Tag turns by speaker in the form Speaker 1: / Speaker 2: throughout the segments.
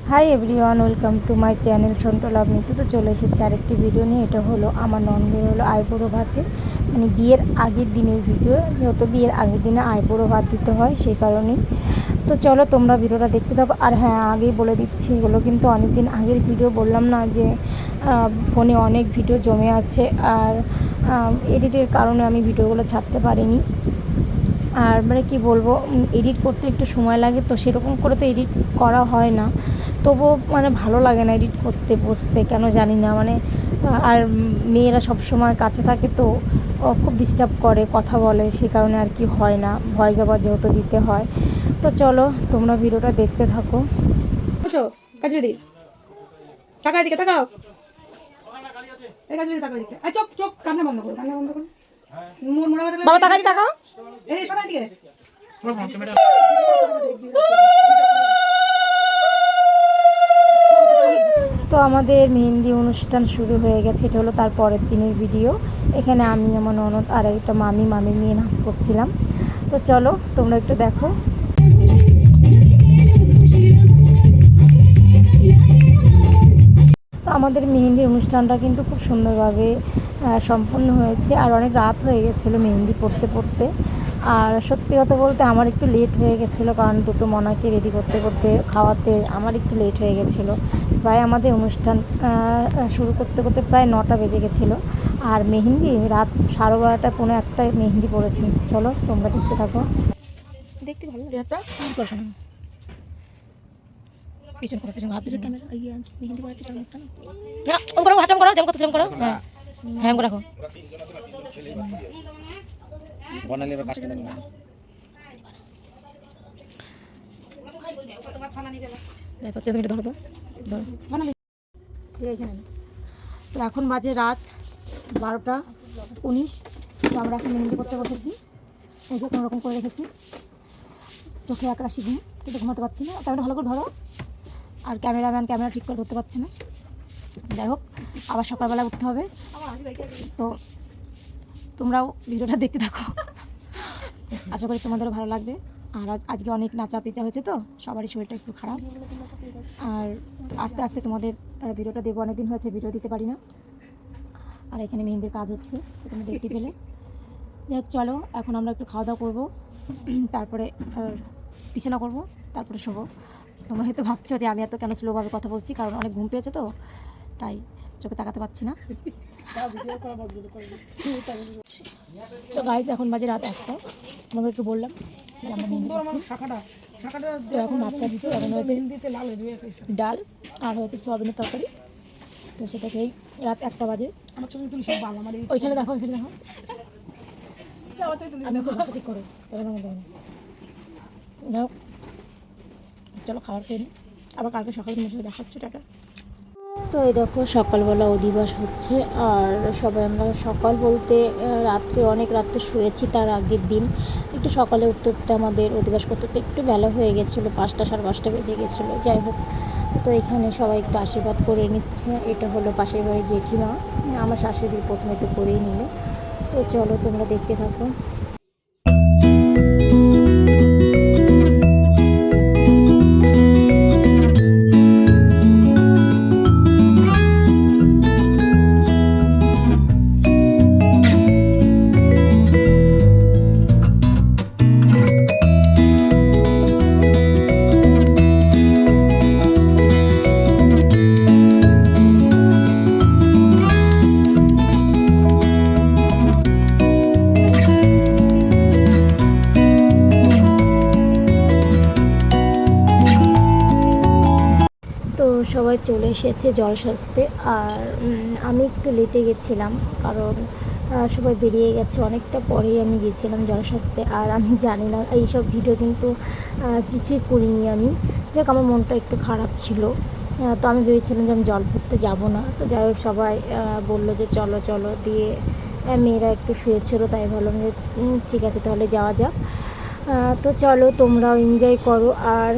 Speaker 1: High everyone, welcome to my channel Sontu love নিতে। তো চলে এসেছি আরেকটি ভিডিও নিয়ে। এটা হলো আমার ননদের হলো আইবুড়ো ভাতের, মানে বিয়ের আগের দিনের ভিডিও। যেহেতু বিয়ের আগের দিনে আইবুড়ো ভাত দিতে হয়, সেই কারণেই। তো চলো তোমরা ভিডিওটা দেখতে থাকো। আর হ্যাঁ, আগেই বলে দিচ্ছি, এগুলো কিন্তু অনেক দিন আগের ভিডিও। বললাম না যে ফোনে অনেক ভিডিও জমে আছে, আর এডিটের কারণে আমি ভিডিওগুলো ছাড়তে পারিনি। আর মানে কি বলবো, এডিট করতে একটু সময় লাগে, তো সেরকম করে তো এডিট করা হয় না। তবুও মানে ভালো লাগে না এডিট করতে বসতে, কেন জানি না। মানে আর মেয়েরা সব সময় কাছে থাকে, তো খুব ডিস্টার্ব করে, কথা বলে, সেই কারণে আর কি হয় না, ভয়েস ওভার যেহেতু দিতে হয়। তো চলো তোমরা ভিডিওটা দেখতে থাকো। কাজে দিদি টাকা দিকে তাকাও, চোখ চোখ কান্না বন্ধ করো, কান্না বন্ধ করো। বাবা টাকা দিয়ে তাকাও, এই সবাই দিকে। তো আমাদের মেহেন্দি অনুষ্ঠান শুরু হয়ে গেছে। এটা হলো তার পরের দিনের ভিডিও। এখানে আমি, আমার ননদ আর একটা মামির মেয়ে নাচ করছিলাম। তো চলো তোমরা একটু দেখো। তো আমাদের মেহেন্দির অনুষ্ঠানটা কিন্তু খুব সুন্দরভাবে সম্পন্ন হয়েছে। আর অনেক রাত হয়ে গেছিলো মেহেন্দি পড়তে পড়তে। আর সত্যি কথা বলতে আমার একটু লেট হয়ে গেছিলো, কারণ দুটো মনাকে রেডি করতে করতে খাওয়াতে আমার একটু লেট হয়ে গেছিলো। প্রায় আমাদের অনুষ্ঠান শুরু করতে করতে প্রায় 9টা বেজে গেছিলো। আর মেহেন্দি রাত 12:30 পৌনে 1টায় মেহেন্দি পড়েছি। চলো তোমরা দেখতে থাকো। দেখতে ভালো রেহাতটা করছো না, পিছন করো, পিছন হাত পিছন ক্যামেরা এই মেহেন্দি পড়াতে চাও একটা না, ওম করো, হাতম করো, যেমন করতে সেম করো। হ্যাঁ হ্যাঁ, এম করে রাখো। বনালে এবার কাজ করতে না, দেখো তুমি ধরো তো, ধরো বনালে এখানে। তো এখন বাজে রাত 12:19। তো আমরা এখন মেহেন্দি করতে বসেছি। এই যে কোনোরকম করে রেখেছি, চোখে এক রাশি ঘুম, কিন্তু ঘুমাতে পারছি না। ক্যামেরা ভালো করে ধরো। আর ক্যামেরাম্যান ক্যামেরা ঠিক করে ধরতে পারছে না। যাই হোক, আবার সকালবেলা উঠতে হবে। তো তোমরাও ভিডিওটা দেখতে থাকো, আশা করি তোমাদেরও ভালো লাগবে। আর আজকে অনেক নাচা পেঁচা হয়েছে, তো সবারই শরীরটা একটু খারাপ। আর আস্তে আস্তে তোমাদের ভিডিওটা দেবো, অনেকদিন হয়েছে ভিডিও দিতে পারি না। আর এখানে মেহেন্দির কাজ হচ্ছে, তো তুমি দেখতে পেলে। যাই হোক, চলো এখন আমরা একটু খাওয়া দাওয়া করবো, তারপরে বিছানা করবো, তারপরে শোবো। তোমরা হয়তো ভাবছো যে আমি এত কেন স্লোভাবে কথা বলছি, কারণ অনেক ঘুম পেয়েছে, তো তাই চোখে তাকাতে পারছি না। তো গাইজ এখন বাজে রাত 1টা। তোমাকে একটু বললাম যে আমরা তো এখন ভাতটা দিচ্ছি। এখন হয়েছে ডাল আর হয়েছে সোয়াবিনের তরকারি। তো সেটা খেয়েই রাত 1টা বাজে। ওইখানে দেখো, ওইখানে দেখো, আমি ঠিক করো। চলো খাবার খেয়ে নিই, আবার কালকে সকালে তোমার সাথে দেখা হচ্ছে। টাটা। তো এই দেখো সকালবেলা অধিবাস হচ্ছে। আর সবাই আমরা সকাল বলতে রাত্রে, অনেক রাত্রে শুয়েছি। তার আগের দিন একটু সকালে উঠতে উঠতে আমাদের অধিবাস করতে উঠতে একটু বেলা হয়ে গেছিলো, 5টা 5:30 বেজে গেছিলো। যাই হোক, তো এখানে সবাই একটু আশীর্বাদ করে নিচ্ছে। এটা হলো পাশের বাড়ি জেঠিমা, আমার শাশুড়ি প্রথমে তো করেই নিল। তো চলো তোমরা দেখতে থাকো। তো সবাই চলে এসেছে জল সাজতে। আর আমি একটু লেটে গেছিলাম, কারণ সবাই বেরিয়ে গেছে, অনেকটা পরেই আমি গেছিলাম জল সাজতে। আর আমি জানি না, এইসব ভিডিও কিন্তু কিছুই করিনি আমি। যাক, আমার মনটা একটু খারাপ ছিল। তো আমি ভেবেছিলাম যে আমি জল পড়তে যাবো না। তো যাই হোক, সবাই বললো যে চলো চলো, দিয়ে মেয়েরা একটু শুয়েছিল, তাই ভাবলাম যে ঠিক আছে তাহলে যাওয়া যাক। তো চলো তোমরাও এনজয় করো। আর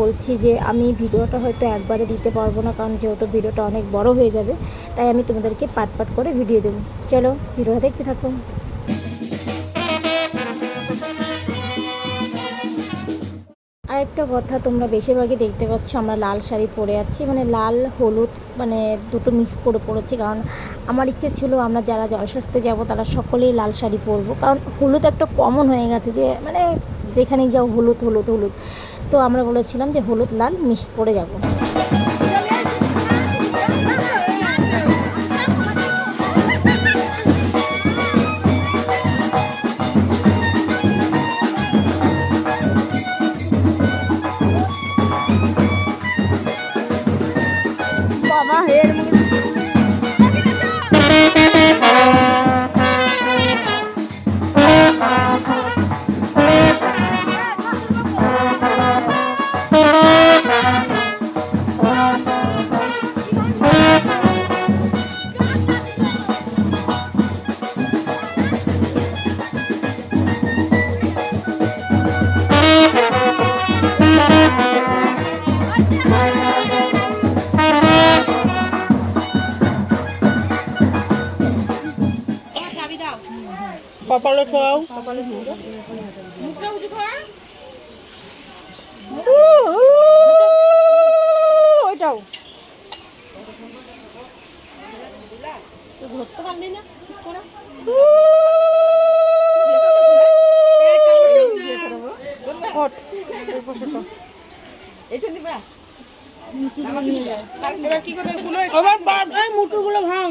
Speaker 1: বলছি যে আমি ভিডিওটা হয়তো একবারে দিতে পারবো না, কারণ যেহেতু ভিডিওটা অনেক বড় হয়ে যাবে, তাই আমি তোমাদেরকে পার্ট পার্ট করে ভিডিও দেবো। চলো ভিডিওটা দেখতে থাকো। আরেকটা একটা কথা, তোমরা বেশিরভাগই দেখতে পাচ্ছ আমরা লাল শাড়ি পরে আছি, মানে লাল হলুদ মানে দুটো মিক্স করে পরেছি। কারণ আমার ইচ্ছে ছিল আমরা যারা জলস্বাস্থ্যে যাব তারা সকলেই লাল শাড়ি পরবো, কারণ হলুদ একটা কমন হয়ে গেছে যে মানে যেখানেই যাও হলুদ হলুদ হলুদ। তো আমরা বলেছিলাম যে হলুদ লাল মিক্স করে যাব।
Speaker 2: কপালে ছোঁয়াও।
Speaker 1: ওইটাও
Speaker 2: ধরতে পারলি না এটা দিবা। এবার কি করে মুটুগুলো ভাঙ।